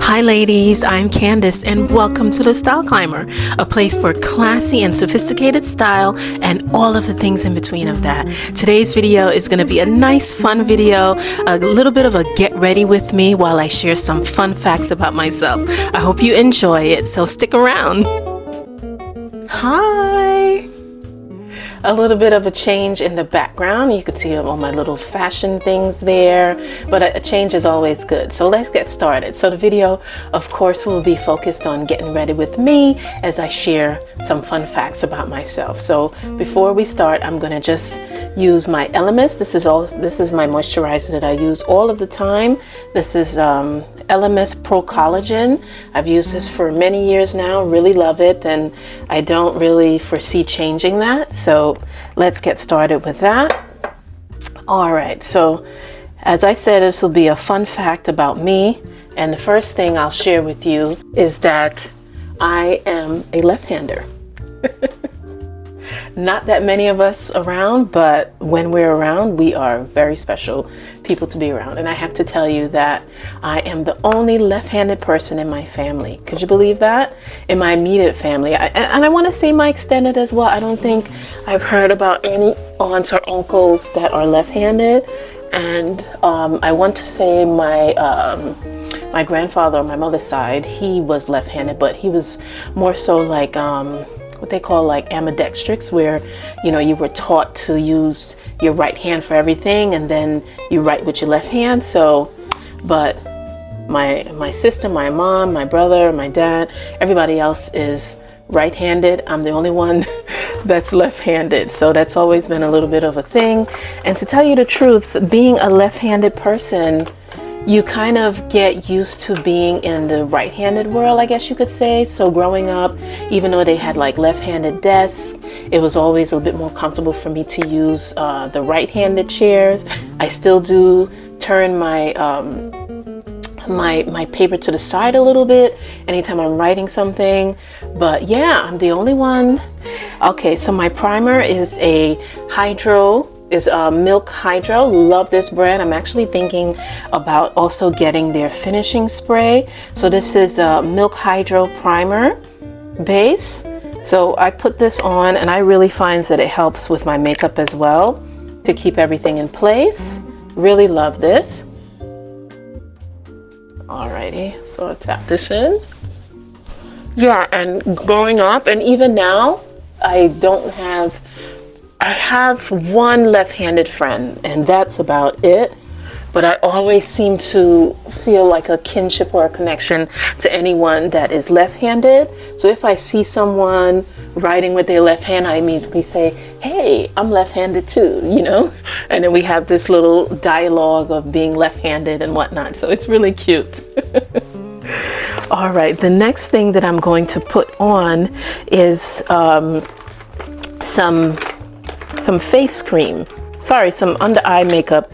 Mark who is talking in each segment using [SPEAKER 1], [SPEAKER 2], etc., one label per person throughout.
[SPEAKER 1] Hi ladies, I'm Candace and welcome to the Style Climber, a place for classy and sophisticated style and all of the things in between of that. Today's video is going to be a nice fun video, a little bit of a get ready with me while I share some fun facts about myself. I hope you enjoy it, so stick around. Hi! A little bit of a change in the background. You can see all my little fashion things there, but a change is always good. So let's get started. So the video, of course, will be focused on getting ready with me as I share some fun facts about myself. So before we start, I'm going to just use my Elemis. This is my moisturizer that I use all of the time. This is Elemis Pro Collagen. I've used this for many years now, really love it, and I don't really foresee changing that. So let's get started with that. All right, so as I said, this will be a fun fact about me, and the first thing I'll share with you is that I am a left-hander. Not that many of us around, but when we're around, we are very special people to be around. And I have to tell you that I am the only left-handed person in my family. Could you believe that? In my immediate family. And I want to say my extended as well. I don't think I've heard about any aunts or uncles that are left-handed. And I want to say my grandfather on my mother's side, he was left-handed, but he was more so like what they call like ambidextrous, where you were taught to use your right hand for everything and then you write with your left hand. So but my sister, my mom, my brother, my dad, everybody else is right-handed. I'm the only one that's left-handed, so that's always been a little bit of a thing. And to tell you the truth, being a left-handed person, you kind of get used to being in the right-handed world, I guess you could say. So growing up, even though they had like left-handed desks, it was always a little bit more comfortable for me to use the right-handed chairs. I still do turn my my paper to the side a little bit anytime I'm writing something. But yeah, I'm the only one. Okay, so my primer is a Milk Hydro. Love this brand. I'm actually thinking about also getting their finishing spray. So this is a Milk Hydro primer base. So I put this on and I really find that it helps with my makeup as well to keep everything in place. Really love this. Alrighty, so I'll tap this in. Yeah, and growing up and even now, I have one left-handed friend and that's about it, but I always seem to feel like a kinship or a connection to anyone that is left-handed. So if I see someone writing with their left hand, I immediately say, hey, I'm left-handed too, and then we have this little dialogue of being left-handed and whatnot. So it's really cute. All right, the next thing that I'm going to put on is some face cream. Some under eye makeup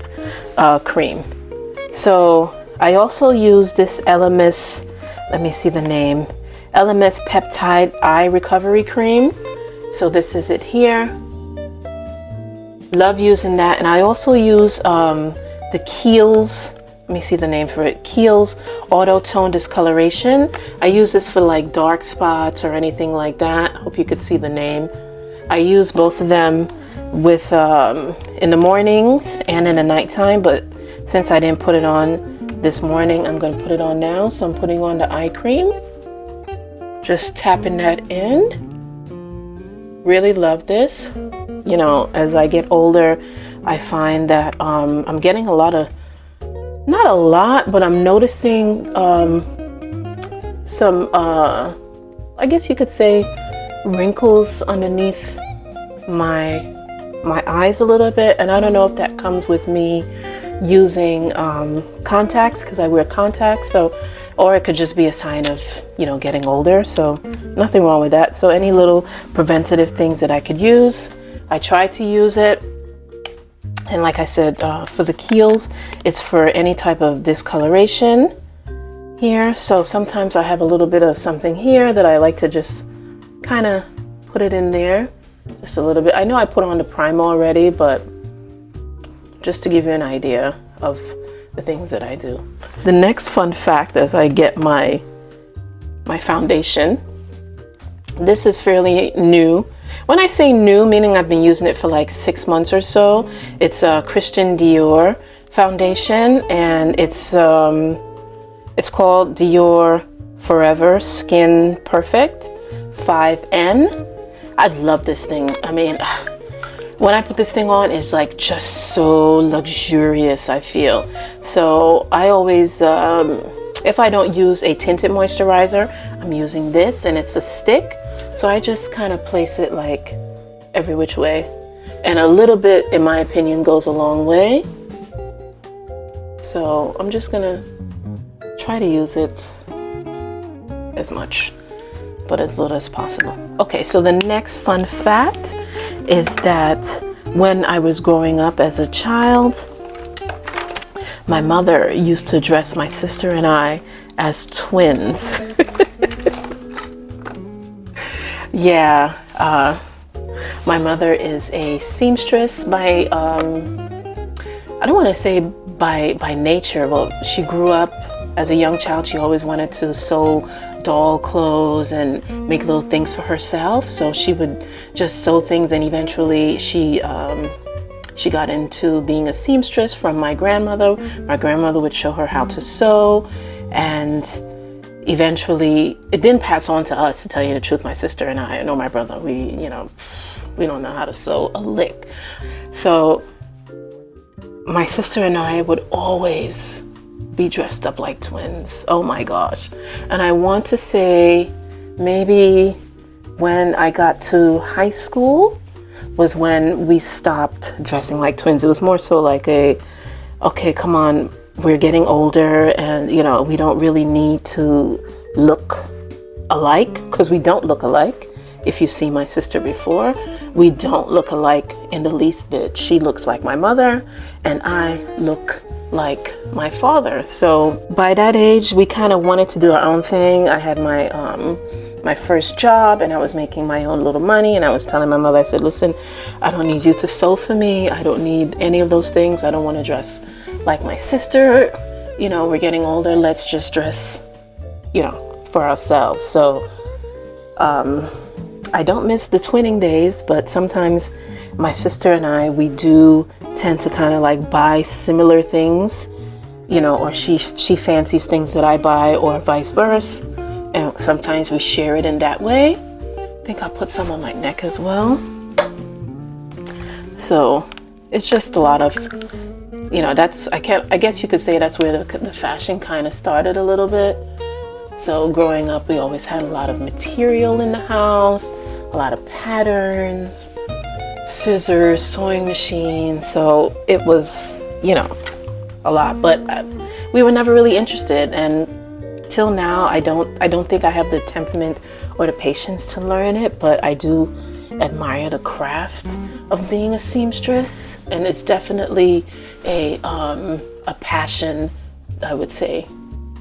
[SPEAKER 1] cream. So I also use this Elemis, let me see the name, Elemis Peptide Eye Recovery Cream. So this is it here. Love using that. And I also use the Kiehl's, let me see the name for it, Kiehl's Auto Tone Discoloration. I use this for like dark spots or anything like that. Hope you could see the name. I use both of them with in the mornings and in the nighttime, but since I didn't put it on this morning, I'm going to put it on now. So I'm putting on the eye cream, just tapping that in. Really love this. As I get older, I find that I'm getting a lot of, not a lot, but I'm noticing some I guess you could say wrinkles underneath my eyes a little bit, and I don't know if that comes with me using contacts, because I wear contacts, so, or it could just be a sign of getting older. So nothing wrong with that. So any little preventative things that I could use, I try to use it. And like I said, for the Kiehl's, it's for any type of discoloration here. So sometimes I have a little bit of something here that I like to just kind of put it in there. Just a little bit. I know I put on the primer already, but just to give you an idea of the things that I do. The next fun fact as I get my foundation, this is fairly new. When I say new, meaning I've been using it for like 6 months or so. It's a Christian Dior foundation, and it's called Dior Forever Skin Perfect 5N. I love this thing. I mean, when I put this thing on, it's like just so luxurious, I feel. So I always, if I don't use a tinted moisturizer, I'm using this, and it's a stick. So I just kind of place it like every which way. And a little bit, in my opinion, goes a long way. So I'm just gonna try to use it as much, but as little as possible. Okay, so the next fun fact is that when I was growing up as a child, my mother used to dress my sister and I as twins. Yeah, my mother is a seamstress by, I don't want to say by nature. Well, she grew up as a young child. She always wanted to sew doll clothes and make little things for herself. So she would just sew things, and eventually she got into being a seamstress from my grandmother. My grandmother would show her how to sew, and eventually it didn't pass on to us, to tell you the truth. My sister and I, nor my brother, we don't know how to sew a lick. So my sister and I would always be dressed up like twins. Oh my gosh. And I want to say maybe when I got to high school was when we stopped dressing like twins. It was more so like okay, come on, we're getting older, and we don't really need to look alike, because we don't look alike. If you see my sister before, we don't look alike in the least bit. She looks like my mother, and I look like my father. So by that age, we kind of wanted to do our own thing. I had my first job, and I was making my own little money, and I was telling my mother, I said, listen, I don't need you to sew for me. I don't need any of those things. I don't want to dress like my sister. We're getting older. Let's just dress, for ourselves. So I don't miss the twinning days, but sometimes my sister and I, we do tend to kind of like buy similar things, or she fancies things that I buy, or vice versa. And sometimes we share it in that way. I think I'll put some on my neck as well. So it's just a lot of, I guess you could say that's where the fashion kind of started a little bit. So growing up, we always had a lot of material in the house, a lot of patterns, scissors, sewing machines. So it was, a lot, but we were never really interested. And till now, I don't think I have the temperament or the patience to learn it, but I do admire the craft of being a seamstress, and it's definitely a passion, I would say,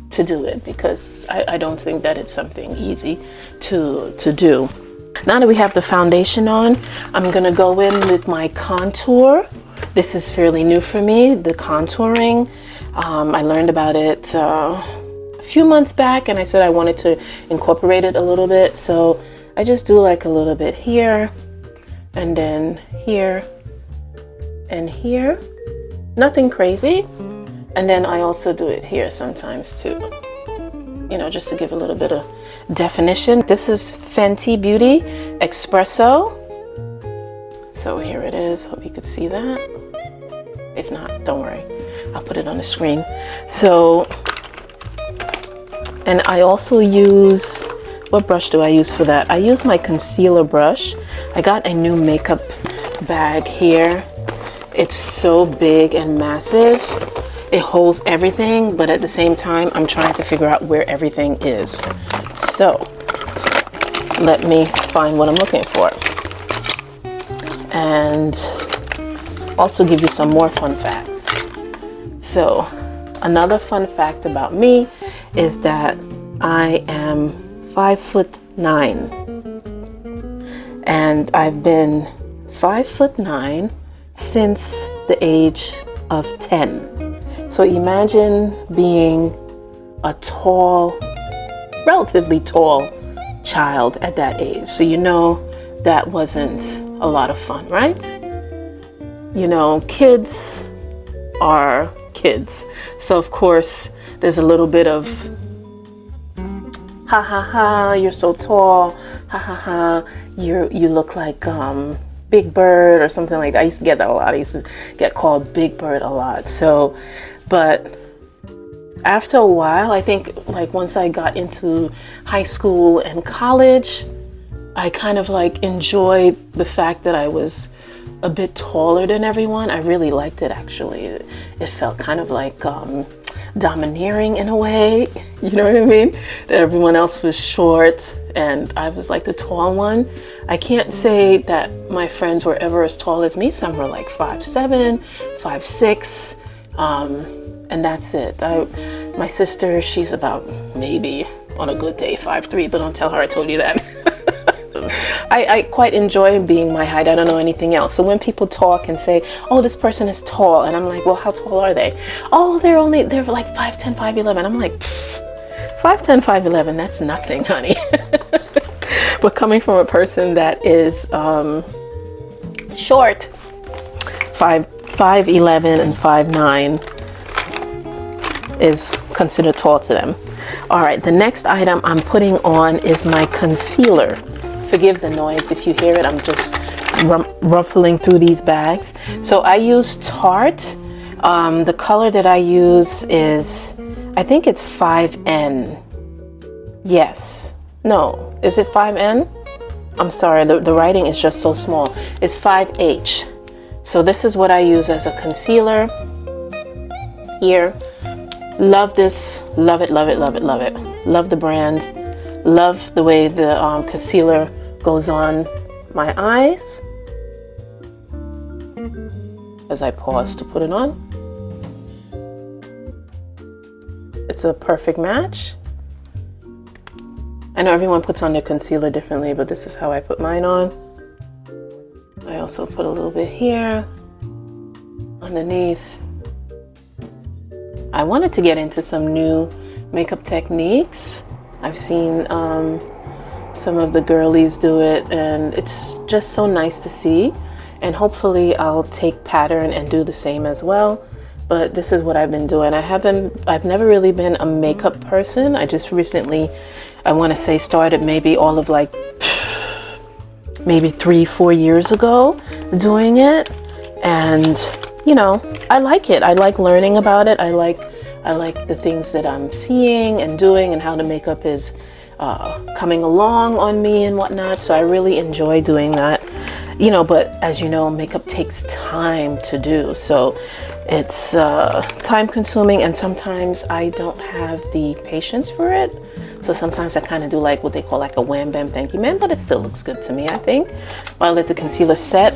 [SPEAKER 1] to do it, because I don't think that it's something easy to do. Now that we have the foundation on, I'm gonna go in with my contour. This is fairly new for me, the contouring. I learned about it a few months back, and I said I wanted to incorporate it a little bit. So I just do like a little bit here, and then here, and here. Nothing crazy. And then I also do it here sometimes too, just to give a little bit of definition. This is Fenty Beauty Espresso. So here it is. Hope you could see that. If not, don't worry. I'll put it on the screen. So, and I also use, what brush do I use for that? I use my concealer brush. I got a new makeup bag here. It's so big and massive. It holds everything, but at the same time, I'm trying to figure out where everything is. So let me find what I'm looking for. And also give you some more fun facts. So another fun fact about me is that I am 5'9", and I've been 5'9" since the age of 10. So imagine being a tall, relatively tall child at that age. So you know that wasn't a lot of fun, right? You know, kids are kids. So of course there's a little bit of ha ha ha, you're so tall, ha ha ha, you look like Big Bird or something like that. I used to get that a lot. I used to get called Big Bird a lot. So, but after a while, I think like once I got into high school and college, I kind of like enjoyed the fact that I was a bit taller than everyone. I really liked it actually. It felt kind of like domineering in a way, you know what I mean? That everyone else was short and I was like the tall one. I can't say that my friends were ever as tall as me. Some were like 5'7", 5'6", and that's it. My sister, she's about maybe on a good day 5'3", but don't tell her I told you that. I quite enjoy being my height. I don't know anything else. So when people talk and say, oh, this person is tall, and I'm like, well, how tall are they? Oh, they're like 5'10", 5'11". I'm like, 5'10", 5'11", that's nothing, honey. But coming from a person that is short, 5'11" and 5'9" is considered tall to them. All right, the next item I'm putting on is my concealer. Forgive the noise if you hear it. I'm just ruffling through these bags. So I use Tarte. The color that I use is, I think it's 5N. Yes. No. Is it 5N? I'm sorry. The writing is just so small. It's 5H. So this is what I use as a concealer here. Love this. Love it, love it, love it, love it. Love the brand. Love the way the concealer goes on my eyes as I pause to put it on. It's a perfect match. I know everyone puts on their concealer differently, but this is how I put mine on. I also put a little bit here underneath. I wanted to get into some new makeup techniques. I've seen some of the girlies do it, and it's just so nice to see. And hopefully I'll take pattern and do the same as well. But this is what I've been doing. I've never really been a makeup person. I just recently, I want to say, started maybe all of like maybe 3-4 years ago doing it. And you know, I like it. I like learning about it. I like the things that I'm seeing and doing and how the makeup is coming along on me and whatnot. So I really enjoy doing that, you know, but as you know, makeup takes time to do. So it's time consuming, and sometimes I don't have the patience for it. So sometimes I kind of do like what they call like a wham bam thank you ma'am, but it still looks good to me, I think. While I let the concealer set,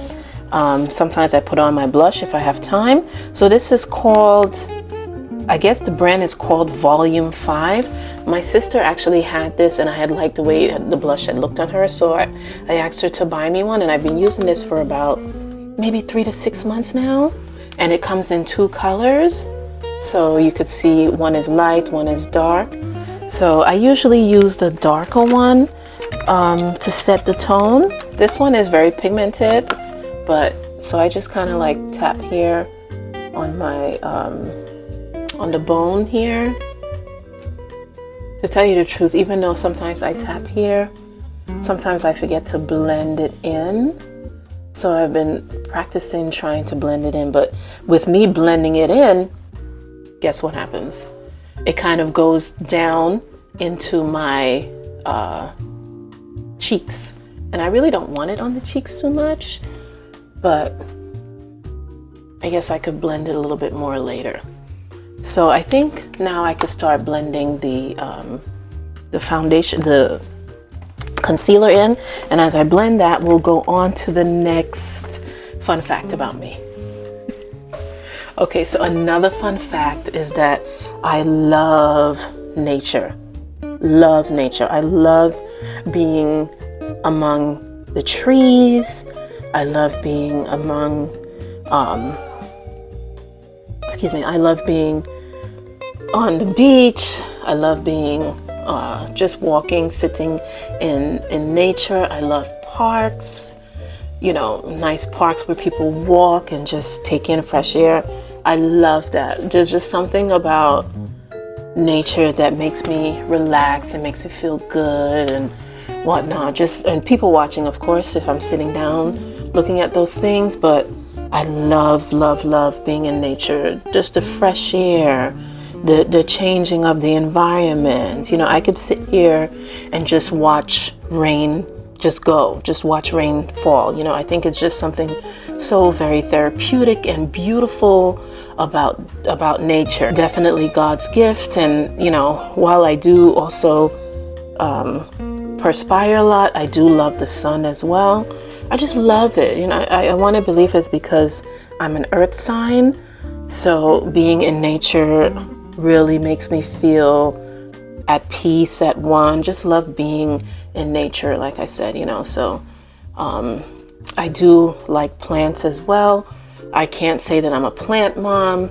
[SPEAKER 1] sometimes I put on my blush if I have time. So this is called, I guess the brand is called Volume 5. My sister actually had this, and I had liked the way the blush had looked on her, so I asked her to buy me one, and I've been using this for about maybe 3 to 6 months now. And it comes in 2 colors, so you could see one is light, one is dark. So I usually use the darker one to set the tone. This one is very pigmented, but so I just kind of like tap here on my on the bone here. To tell you the truth, even though sometimes I tap here, sometimes I forget to blend it in. So I've been practicing trying to blend it in, but with me blending it in, guess what happens? It kind of goes down into my cheeks. And I really don't want it on the cheeks too much, but I guess I could blend it a little bit more later. So I think now I could start blending the foundation, the concealer in, and as I blend that, we'll go on to the next fun fact about me. Okay, so another fun fact is that I love nature. Love nature. I love being among the trees. I love being among excuse me, I love being on the beach. I love being just walking, sitting in nature. I love parks, you know, nice parks where people walk and just take in fresh air. I love that. There's just something about nature that makes me relax and makes me feel good and whatnot. And people watching, of course, if I'm sitting down looking at those things. But I love, love, love being in nature. Just the fresh air, the changing of the environment. You know, I could sit here and just watch rain just watch rain fall. You know, I think it's just something so very therapeutic and beautiful about nature. Definitely God's gift. And, you know, while I do also perspire a lot, I do love the sun as well. I just love it. You know, I want to believe it's because I'm an earth sign. So being in nature really makes me feel at peace, at one. Just love being in nature, like I said, you know. So I do like plants as well. I can't say that I'm a plant mom,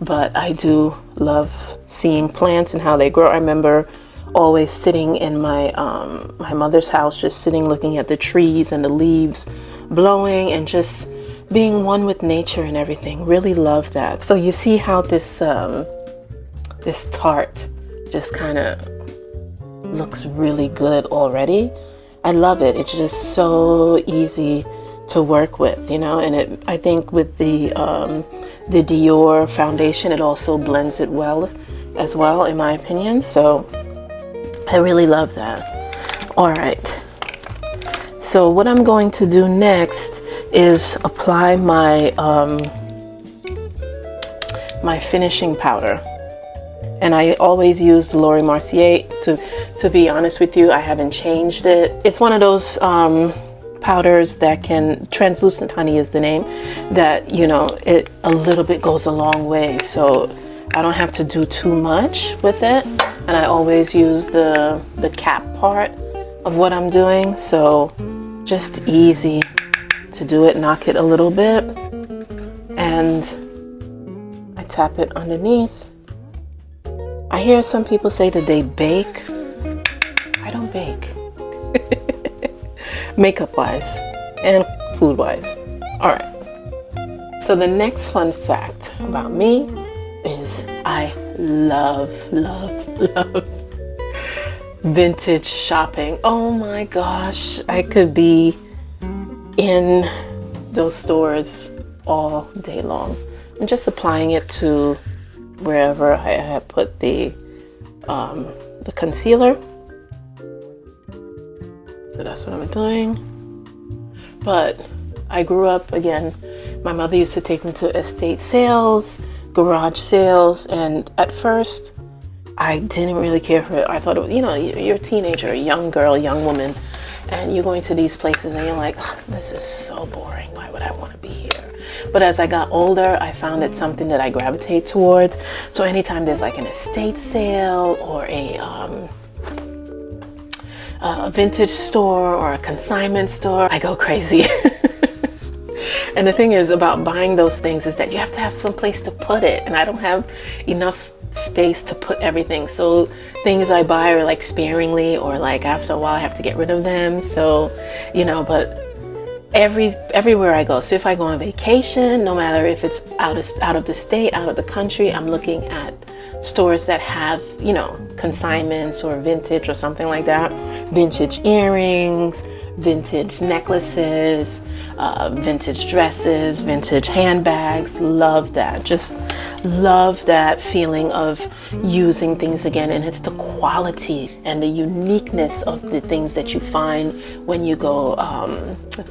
[SPEAKER 1] but I do love seeing plants and how they grow. I remember always sitting in my mother's house, just sitting looking at the trees and the leaves blowing and just being one with nature and everything. Really love that. So you see how this tart just kind of looks really good already. I love it. It's just so easy to work with, you know. And I think with the Dior foundation, it also blends it well as well, in my opinion. So I really love that. All right. So what I'm going to do next is apply my my finishing powder. And I always use Laura Mercier. To be honest with you, I haven't changed it. It's one of those powders that can, translucent honey is the name, that, you know, it a little bit goes a long way. So I don't have to do too much with it. And I always use the cap part of what I'm doing. So just easy to do it, knock it a little bit. And I tap it underneath. I hear some people say that they bake. I don't bake. Makeup wise and food wise. All right. So the next fun fact about me is I love, love, love vintage shopping. Oh my gosh. I could be in those stores all day long. I'm just applying it to wherever I have put the concealer. So that's what I'm doing. But I grew up, again, my mother used to take me to estate sales, garage sales, and at first I didn't really care for it. I thought, you know, you're a teenager, a young girl, young woman, and you're going to these places and you're like, this is so boring. Why would I want to be here? But as I got older, I found it something that I gravitate towards. So anytime there's like an estate sale or a vintage store or a consignment store, I go crazy. And the thing is about buying those things is that you have to have some place to put it. And I don't have enough space to put everything. So things I buy are like sparingly, or like after a while I have to get rid of them. So, you know, but everywhere I go. So if I go on vacation, no matter if it's out of the state, out of the country, I'm looking at stores that have, you know, consignments or vintage or something like that. Vintage earrings, vintage necklaces, vintage dresses, vintage handbags. Love that. Just love that feeling of using things again. And it's the quality and the uniqueness of the things that you find when you go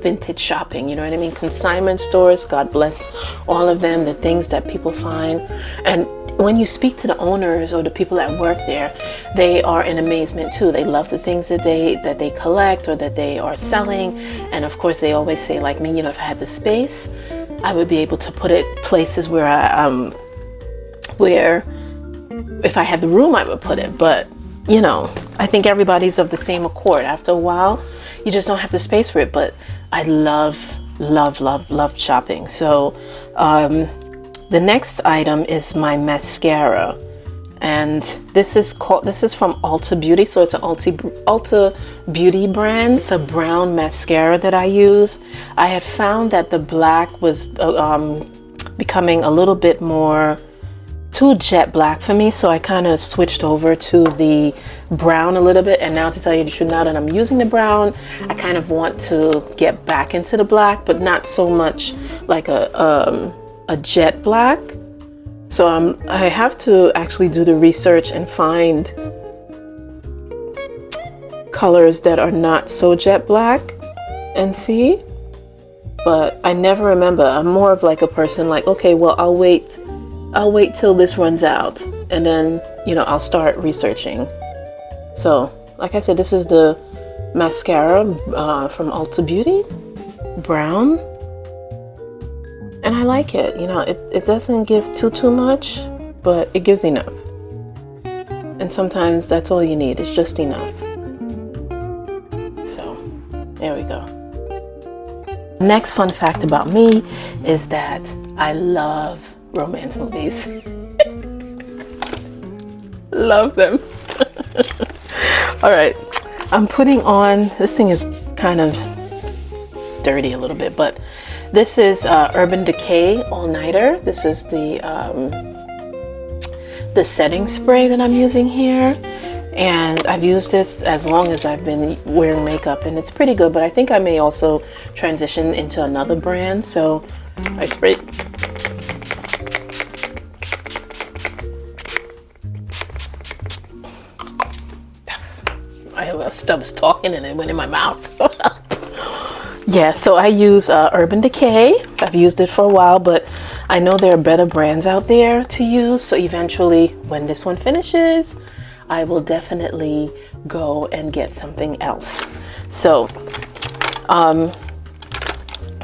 [SPEAKER 1] vintage shopping. You know what I mean? Consignment stores, God bless all of them, the things that people find. And when you speak to the owners or the people that work there, they are in amazement too. They love the things that they collect or that they are selling. And of course, they always say, like me, you know, if I had the space, I would be able to put it places where where if I had the room, I would put it. But, you know, I think everybody's of the same accord. After a while, you just don't have the space for it. the next item is my mascara. And this is from Ulta Beauty, so it's an Ulta Beauty brand. It's a brown mascara that I use. I had found that the black was becoming a little bit more too jet black for me, so I kind of switched over to the brown a little bit. And now, to tell you the truth, now that I'm using the brown, I kind of want to get back into the black, but not so much like a jet black. So I have to actually do the research and find colors that are not so jet black and see. But I never remember. I'm more of like a person like, okay, well, I'll wait till this runs out, and then, you know, I'll start researching. So like I said, this is the mascara from Ulta Beauty, brown. And I like it, you know, it doesn't give too much, but it gives enough. And sometimes that's all you need, it's just enough. So, there we go. Next fun fact about me is that I love romance movies. Love them. All right, I'm putting on, this thing is kind of dirty a little bit, but this is Urban Decay All Nighter. This is the setting spray that I'm using here. And I've used this as long as I've been wearing makeup, and it's pretty good, but I think I may also transition into another brand. So I spray. I was talking and it went in my mouth. Yeah, so I use Urban Decay. I've used it for a while, but I know there are better brands out there to use. So eventually, when this one finishes, I will definitely go and get something else. So,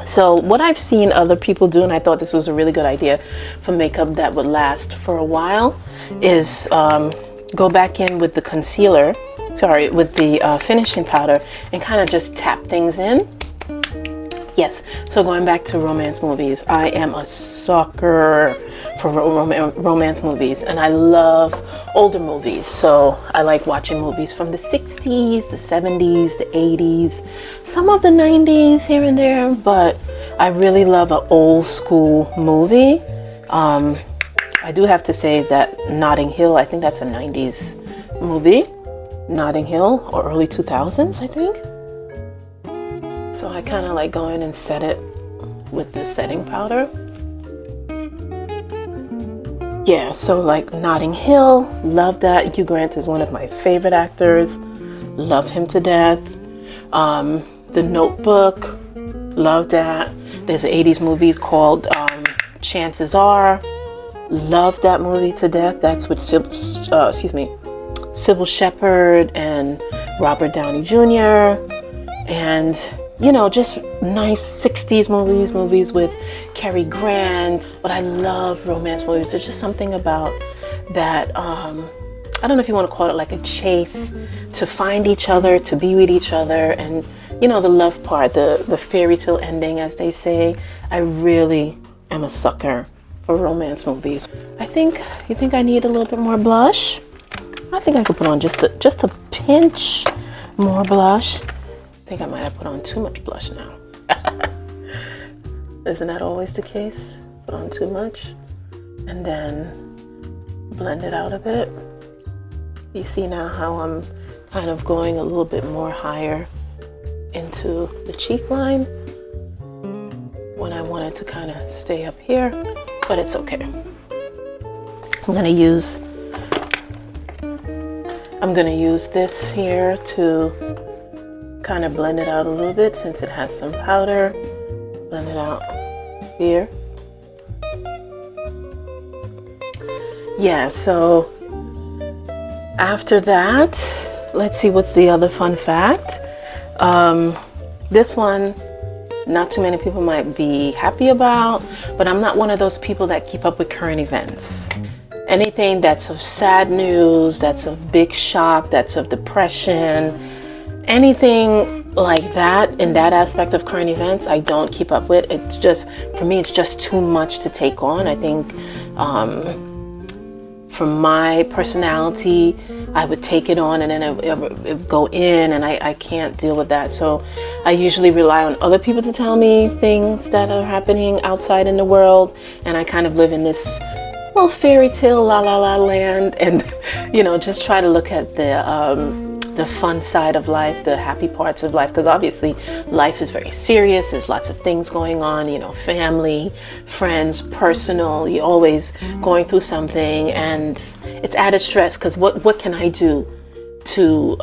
[SPEAKER 1] so what I've seen other people do, and I thought this was a really good idea for makeup that would last for a while, is go back in with the concealer, with the finishing powder, and kind of just tap things in. Yes, so going back to romance movies, I am a sucker for romance movies, and I love older movies. So I like watching movies from the 60s, the 70s, the 80s, some of the 90s here and there, but I really love an old school movie. I do have to say that Notting Hill, I think that's a 90s movie. Notting Hill, or early 2000s, I think. So I kind of like go in and set it with the setting powder. Yeah, so like Notting Hill, love that. Hugh Grant is one of my favorite actors. Love him to death. The Notebook, love that. There's an 80s movie called Chances Are. Love that movie to death. That's with Sybil Shepherd and Robert Downey Jr. And, you know, just nice 60s movies with Cary Grant. But I love romance movies. There's just something about that, I don't know if you want to call it like a chase to find each other, to be with each other, and, you know, the love part, the fairy tale ending, as they say. I really am a sucker for romance movies. You think I need a little bit more blush? I think I could put on just a pinch more blush. I think I might have put on too much blush now. Isn't that always the case? Put on too much and then blend it out a bit. You see now how I'm kind of going a little bit more higher into the cheek line when I wanted to kind of stay up here, but it's okay. I'm gonna use this here to kind of blend it out a little bit since it has some powder. Blend it out here. Yeah, so after that, let's see what's the other fun fact. This one, not too many people might be happy about, but I'm not one of those people that keep up with current events. Anything that's of sad news, that's of big shock, that's of depression, anything like that, in that aspect of current events, I don't keep up with. It's just, for me, it's just too much to take on. I think for my personality, I would take it on and then it would go in, and I can't deal with that. So I usually rely on other people to tell me things that are happening outside in the world, and I kind of live in this little fairy tale la la la land, and you know, just try to look at the fun side of life, the happy parts of life, because obviously life is very serious. There's lots of things going on, you know, family, friends, personal. You're always going through something, and it's added stress, because what can I do to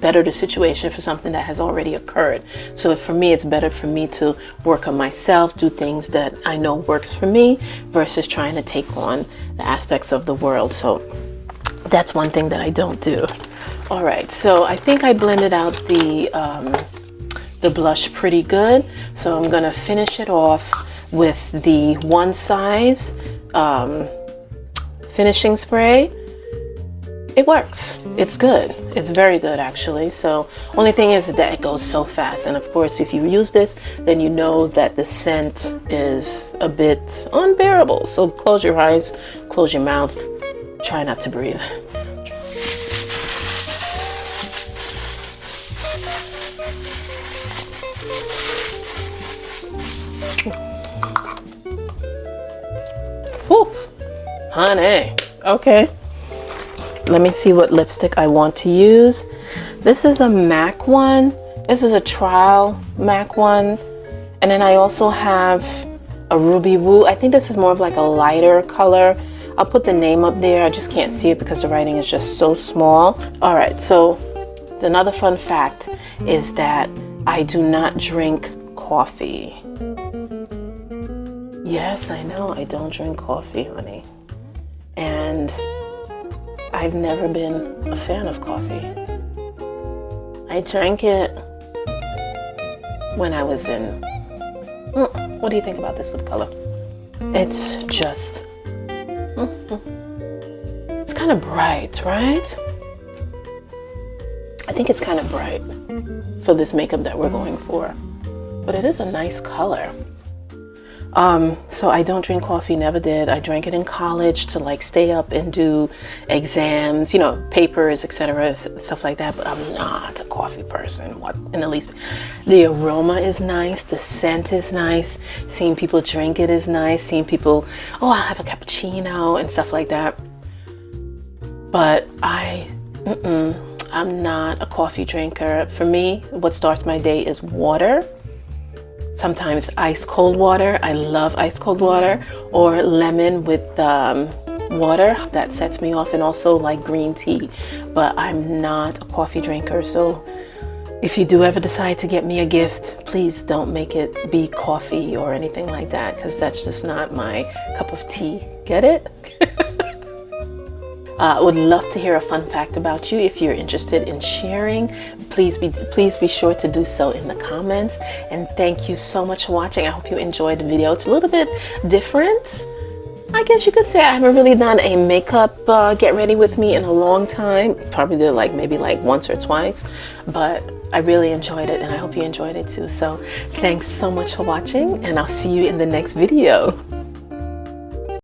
[SPEAKER 1] better the situation for something that has already occurred? So for me, it's better for me to work on myself, do things that I know works for me, versus trying to take on the aspects of the world. So that's one thing that I don't do. All right, so I think I blended out the blush pretty good. So I'm gonna finish it off with the One Size finishing spray. It works. It's good. It's very good, actually. So only thing is that it goes so fast. And of course, if you use this, then you know that the scent is a bit unbearable. So close your eyes, close your mouth, try not to breathe. Whew, honey. Okay. Let me see what lipstick I want to use. This is a MAC one. This is a trial MAC one. And then I also have a Ruby Woo. I think this is more of like a lighter color. I'll put the name up there. I just can't see it because the writing is just so small. All right, so another fun fact is that I do not drink coffee. Yes, I know, I don't drink coffee, honey. And I've never been a fan of coffee. I drank it when I was in... what do you think about this lip color? It's just... it's kind of bright, right? I think it's kind of bright for this makeup that we're going for. But it is a nice color. So I don't drink coffee, never did. I drank it in college to like stay up and do exams, you know, papers, etc., stuff like that. But I'm not a coffee person. And at least the aroma is nice, the scent is nice, seeing people drink it is nice, seeing people, oh, I'll have a cappuccino and stuff like that. But I'm not a coffee drinker. For me, what starts my day is water. Sometimes ice cold water. I love ice cold water, or lemon with water. That sets me off, and also like green tea. But I'm not a coffee drinker. So if you do ever decide to get me a gift, please don't make it be coffee or anything like that, because that's just not my cup of tea. Get it? I would love to hear a fun fact about you. If you're interested in sharing, please be sure to do so in the comments. And thank you so much for watching. I hope you enjoyed the video. It's a little bit different, I guess you could say. I haven't really done a makeup get ready with me in a long time. Probably did like maybe like once or twice, but I really enjoyed it, and I hope you enjoyed it too. So thanks so much for watching, and I'll see you in the next video.